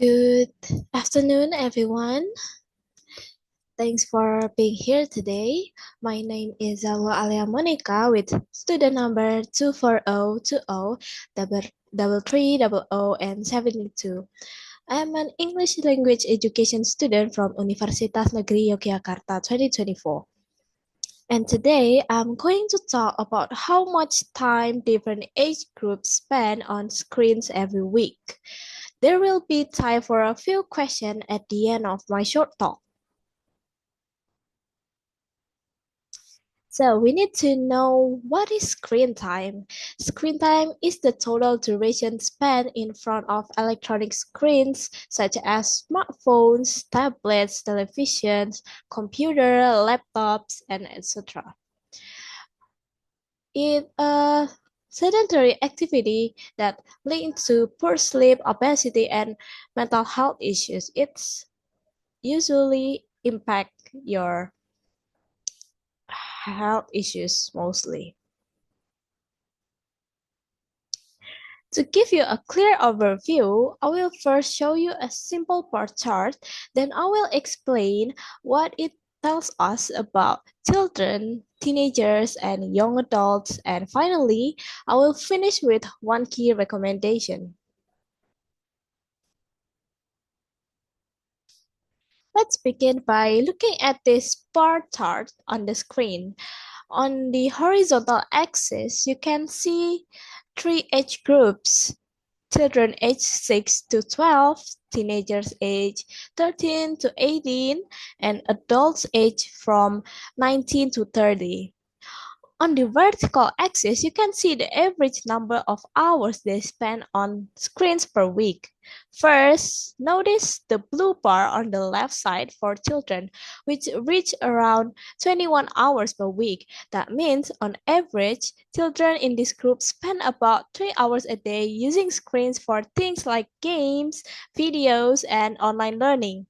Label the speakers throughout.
Speaker 1: Good afternoon, everyone. Thanks for being here today. My name is Zhalwa Alya Monica with student number 24020 double three double O and 72. I am an English language education student from Universitas Negeri Yogyakarta 2024. And today I'm going to talk about how much time different age groups spend on screens every week. There will be time for a few questions at the end of my short talk. So we need to know what is screen time. Screen time is the total duration spent in front of electronic screens such as smartphones, tablets, televisions, computer, laptops, and etc. It's a sedentary activity that leads to poor sleep, obesity, and mental health issues. It's usually impact your health issues mostly. To give you a clear overview, I will first show you a simple bar chart, then I will explain what it tells us about children, teenagers, and young adults, and finally, I will finish with one key recommendation. Let's begin by looking at this bar chart on the screen. On the horizontal axis, you can see three age groups: children aged 6 to 12, teenagers aged 13 to 18, and adults aged from 19 to 30. On the vertical axis, you can see the average number of hours they spend on screens per week. First, notice the blue bar on the left side for children, which reach around 21 hours per week. That means, on average, children in this group spend about 3 hours a day using screens for things like games, videos, and online learning.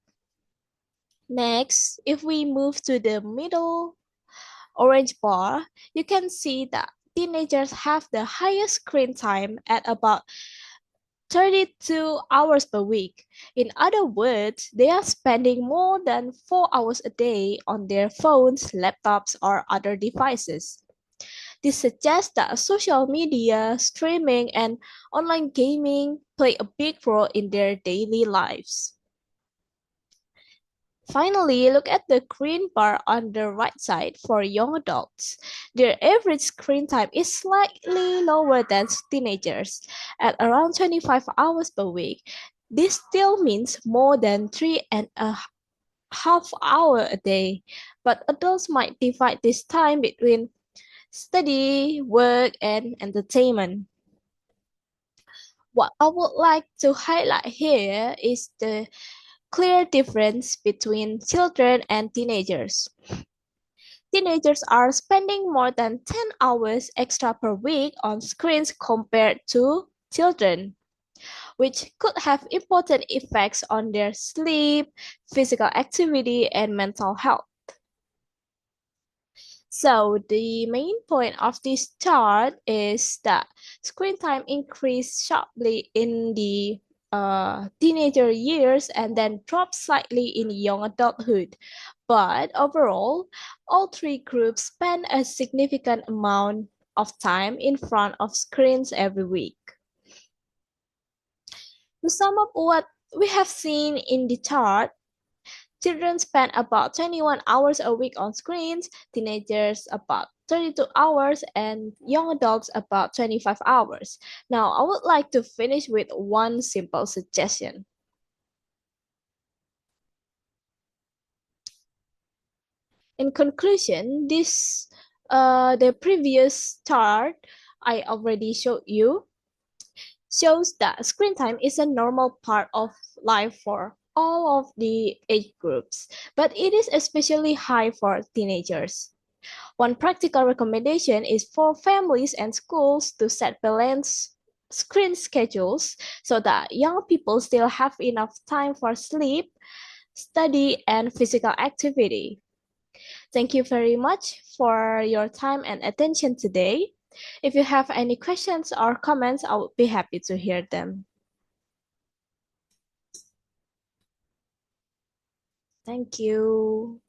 Speaker 1: Next, if we move to the middle orange bar, you can see that teenagers have the highest screen time at about 32 hours per week. In other words, they are spending more than 4 hours a day on their phones, laptops, or other devices. This suggests that social media, streaming, and online gaming play a big role in their daily lives. Finally, look at the green bar on the right side for young adults. Their average screen time is slightly lower than teenagers, at around 25 hours per week. This still means more than 3.5 hours a day, but adults might divide this time between study, work, and entertainment. What I would like to highlight here is the clear difference between children and teenagers. Teenagers are spending more than 10 hours extra per week on screens compared to children, which could have important effects on their sleep, physical activity, and mental health. So the main point of this chart is that screen time increased sharply in the teenager years and then dropped slightly in young adulthood. But overall, all three groups spend a significant amount of time in front of screens every week. To sum up what we have seen in the chart, children spend about 21 hours a week on screens, teenagers about 32 hours, and young adults about 25 hours. Now, I would like to finish with one simple suggestion. In conclusion, the previous chart I already showed you shows that screen time is a normal part of life for all of the age groups, but it is especially high for teenagers. One practical recommendation is for families and schools to set balanced screen schedules so that young people still have enough time for sleep, study, and physical activity. Thank you very much for your time and attention today. If you have any questions or comments, I would be happy to hear them. Thank you.